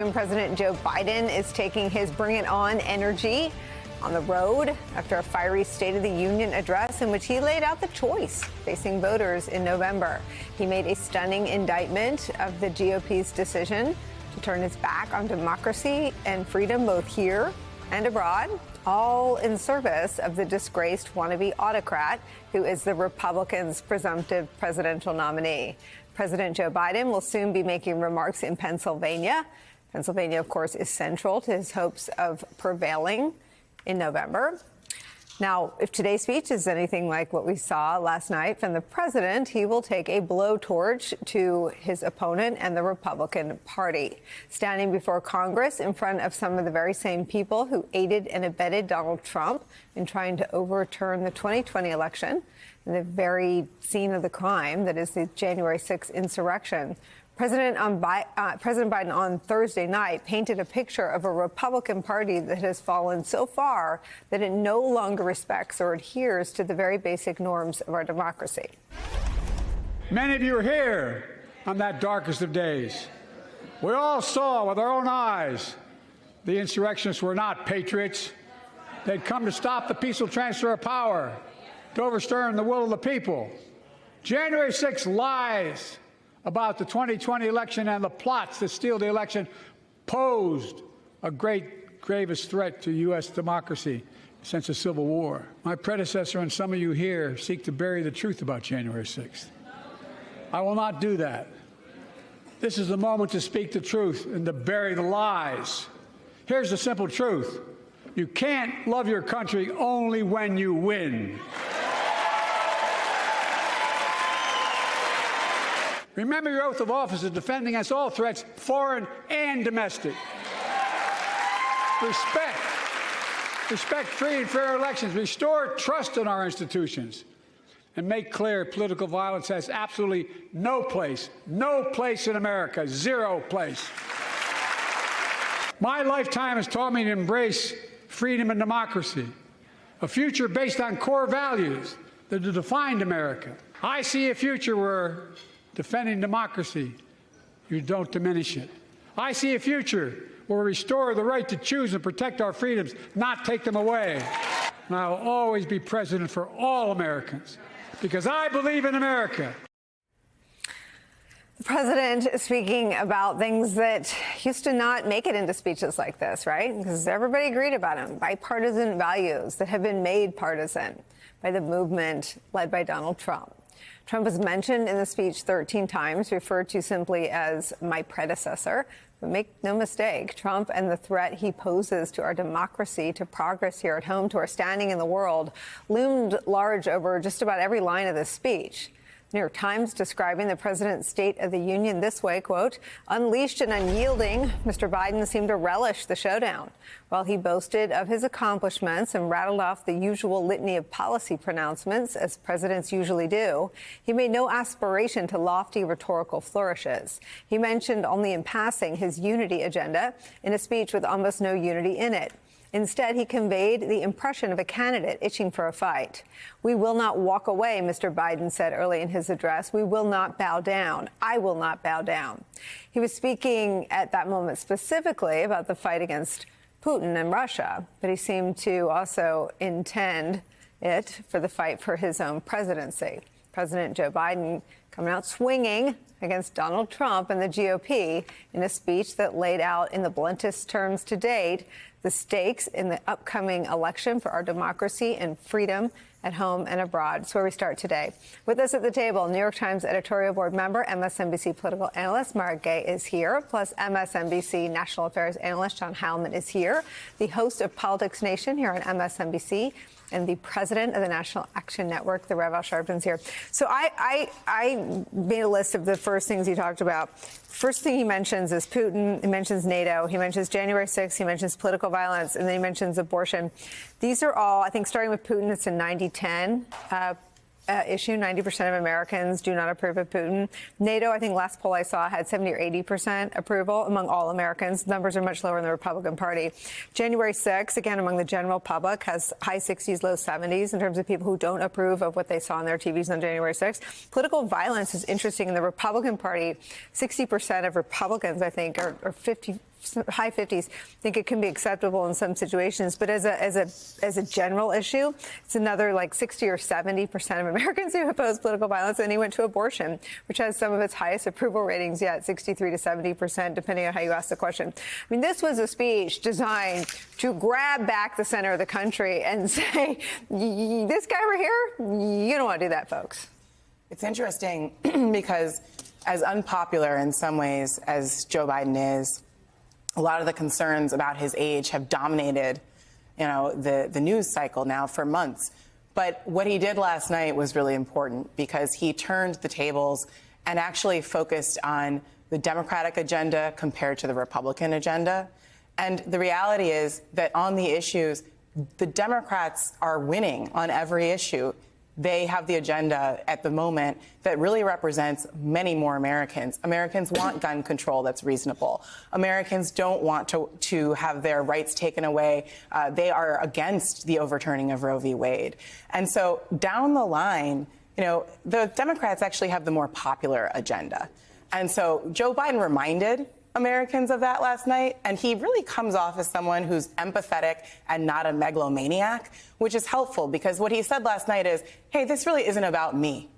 President Joe Biden is taking his Bring It On energy on the road after a fiery State of the Union address in which he laid out the choice facing voters in November. He made a stunning indictment of the GOP's decision to turn its back on democracy and freedom both here and abroad, all in service of the disgraced wannabe autocrat who is the Republicans' presumptive presidential nominee. President Joe Biden will soon be making remarks in Pennsylvania. Pennsylvania, of course, is central to his hopes of prevailing in November. Now, if today's speech is anything like what we saw last night from the president, he will take a blowtorch to his opponent and the Republican Party, standing before Congress in front of some of the very same people who aided and abetted Donald Trump in trying to overturn the 2020 election, in the very scene of the crime that is the January 6th insurrection. President Biden on Thursday night painted a picture of a Republican Party that has fallen so far that it no longer respects or adheres to the very basic norms of our democracy. Many of you are here on that darkest of days. We all saw with our own eyes the insurrectionists were not patriots. They'd come to stop the peaceful transfer of power, to overturn the will of the people. January 6th lies about the 2020 election and the plots to steal the election posed a gravest threat to U.S. democracy since the Civil War. My predecessor and some of you here seek to bury the truth about January 6th. I will not do that. This is the moment to speak the truth and to bury the lies. Here's the simple truth. You can't love your country only when you win. Remember your oath of office of defending against all threats, foreign and domestic. Respect free and fair elections. Restore trust in our institutions. And make clear political violence has absolutely no place in America, zero place. My lifetime has taught me to embrace freedom and democracy, a future based on core values that have defined America. I see a future where defending democracy, you don't diminish it. I see a future where we restore the right to choose and protect our freedoms, not take them away. And I will always be president for all Americans, because I believe in America. The president speaking about things that used to not make it into speeches like this, right? Because everybody agreed about them. Bipartisan values that have been made partisan by the movement led by Donald Trump. Trump was mentioned in the speech 13 times, referred to simply as my predecessor. But make no mistake, Trump and the threat he poses to our democracy, to progress here at home, to our standing in the world, loomed large over just about every line of this speech. New York Times describing the president's State of the Union this way, quote, unleashed and unyielding, Mr. Biden seemed to relish the showdown. While he boasted of his accomplishments and rattled off the usual litany of policy pronouncements, as presidents usually do, he made no aspiration to lofty rhetorical flourishes. He mentioned only in passing his unity agenda in a speech with almost no unity in it. Instead, he conveyed the impression of a candidate itching for a fight. We will not walk away, Mr. Biden said early in his address. We will not bow down. I will not bow down. He was speaking at that moment specifically about the fight against Putin and Russia, but he seemed to also intend it for the fight for his own presidency. President Joe Biden coming out swinging against Donald Trump and the GOP in a speech that laid out in the bluntest terms to date the stakes in the upcoming election for our democracy and freedom at home and abroad. It's where we start today. With us at the table, New York Times editorial board member, MSNBC political analyst Mara Gay is here, plus MSNBC national affairs analyst John Heilemann is here, the host of Politics Nation here on MSNBC, and the president of the National Action Network, the Rev Al Sharpton's here. So I made a list of the first things he talked about. First thing he mentions is Putin. He mentions NATO. He mentions January 6th. He mentions political violence. And then he mentions abortion. These are all, I think, starting with Putin, it's a 90-10 issue. 90% of Americans do not approve of Putin. NATO, I think last poll I saw had 70 or 80% approval among all Americans. Numbers are much lower in the Republican Party. January 6th, again, among the general public, has high 60s, low 70s in terms of people who don't approve of what they saw on their TVs on January 6th. Political violence is interesting. In the Republican Party, 60% of Republicans, I think, or 50 high 50s, think it can be acceptable in some situations. But as a general issue, it's another like 60 or 70% of Americans who oppose political violence. And he went to abortion, which has some of its highest approval ratings yet, 63 to 70%, depending on how you ask the question. I mean, this was a speech designed to grab back the center of the country and say, this guy over here, you don't want to do that, folks. It's interesting because as unpopular in some ways as Joe Biden is, a lot of the concerns about his age have dominated, the news cycle now for months. But what he did last night was really important because he turned the tables and actually focused on the Democratic agenda compared to the Republican agenda. And the reality is that on the issues, the Democrats are winning on every issue. They have the agenda at the moment that really represents many more Americans. Americans want gun control that's reasonable. Americans don't want to have their rights taken away. They are against the overturning of Roe v. Wade. And so down the line, the Democrats actually have the more popular agenda. And so Joe Biden reminded Americans of that last night, and he really comes off as someone who's empathetic and not a megalomaniac, which is helpful because what he said last night is, hey, this really isn't about me.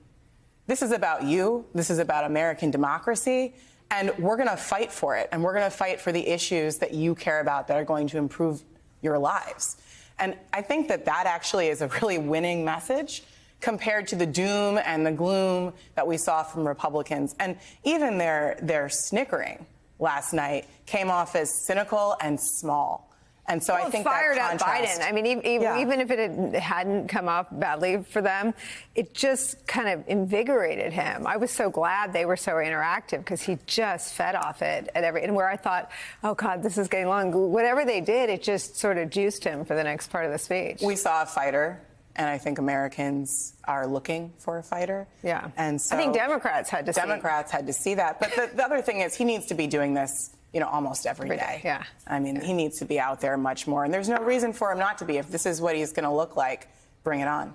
This is about you. This is about American democracy, and we're going to fight for it, and we're going to fight for the issues that you care about that are going to improve your lives. And I think that actually is a really winning message compared to the doom and the gloom that we saw from Republicans. And even their snickering last night came off as cynical and small. And so I think fired that contrast, up Biden. I mean, even if it hadn't come off badly for them, it just kind of invigorated him. I was so glad they were so interactive because he just fed off it and where I thought, oh God, this is getting long. Whatever they did, it just sort of juiced him for the next part of the speech. We saw a fighter. And I think Americans are looking for a fighter. Yeah. And so I think Democrats had to see that. But the other thing is he needs to be doing this, almost every day. Yeah. I mean, he needs to be out there much more. And there's no reason for him not to be. If this is what he's going to look like, bring it on.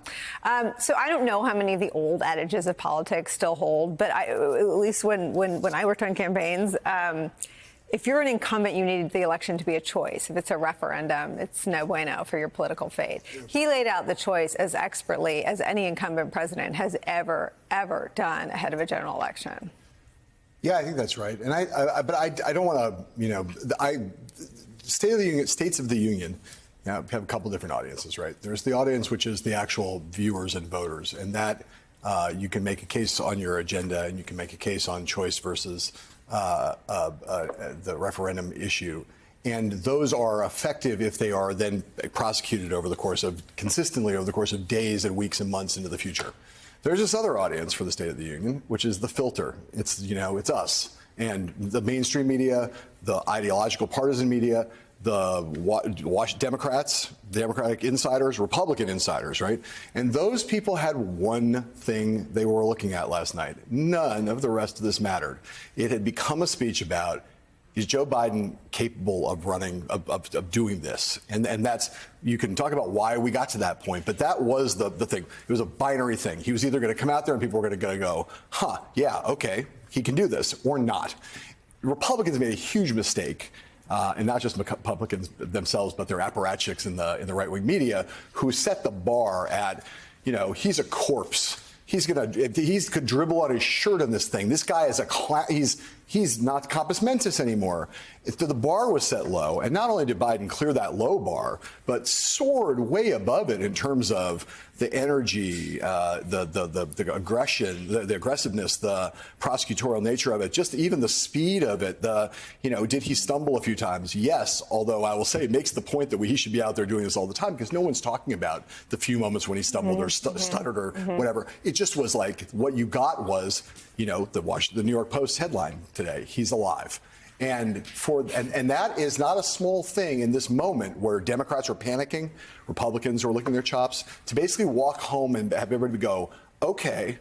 So I don't know how many of the old adages of politics still hold, but at least when I worked on campaigns, if you're an incumbent, you need the election to be a choice. If it's a referendum, it's no bueno for your political fate. He laid out the choice as expertly as any incumbent president has ever done ahead of a general election. Yeah, I think that's right. And I don't want to, States of the Union, we have a couple different audiences, right? There's the audience, which is the actual viewers and voters, and that you can make a case on your agenda, and you can make a case on choice versus the referendum issue. And those are effective if they are then prosecuted consistently over the course of days and weeks and months into the future. There's this other audience for the State of the Union, which is the filter. It's us and the mainstream media, the ideological partisan media, the Democrats, Democratic insiders, Republican insiders, right? And those people had one thing they were looking at last night. None of the rest of this mattered. It had become a speech about, is Joe Biden capable of running, of doing this? And that's, you can talk about why we got to that point, but that was the thing. It was a binary thing. He was either going to come out there and people were going to go, yeah, okay, he can do this, or not. Republicans made a huge mistake. And not just Republicans themselves, but their apparatchiks in the right-wing media, who set the bar at, he's a corpse. He could dribble on his shirt on this thing. This guy is he's not compos mentis anymore. The bar was set low, and not only did Biden clear that low bar, but soared way above it in terms of the energy, the aggression, the aggressiveness, the prosecutorial nature of it, just even the speed of it. Did he stumble a few times? Yes, although I will say it makes the point that he should be out there doing this all the time because no one's talking about the few moments when he stumbled or stuttered or whatever. It just was like what you got was, the New York Post headline today, he's alive. And that is not a small thing in this moment where Democrats are panicking, Republicans are licking their chops, to basically walk home and have everybody go, okay,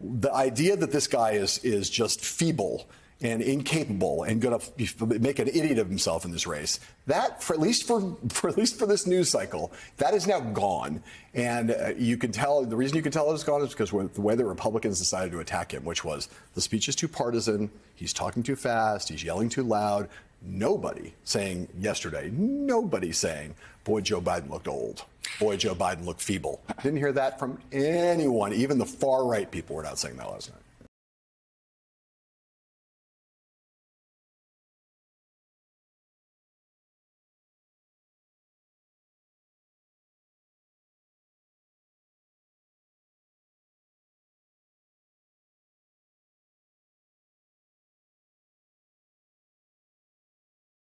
the idea that this guy is just feeble and incapable and going to make an idiot of himself in this race, that, at least for this news cycle, that is now gone. And you can tell, the reason you can tell it's gone is because the way the Republicans decided to attack him, which was the speech is too partisan, he's talking too fast, he's yelling too loud. nobody saying yesterday, nobody saying, boy, Joe Biden looked old. Boy, Joe Biden looked feeble. Didn't hear that from anyone. Even the far right people were not saying that last night.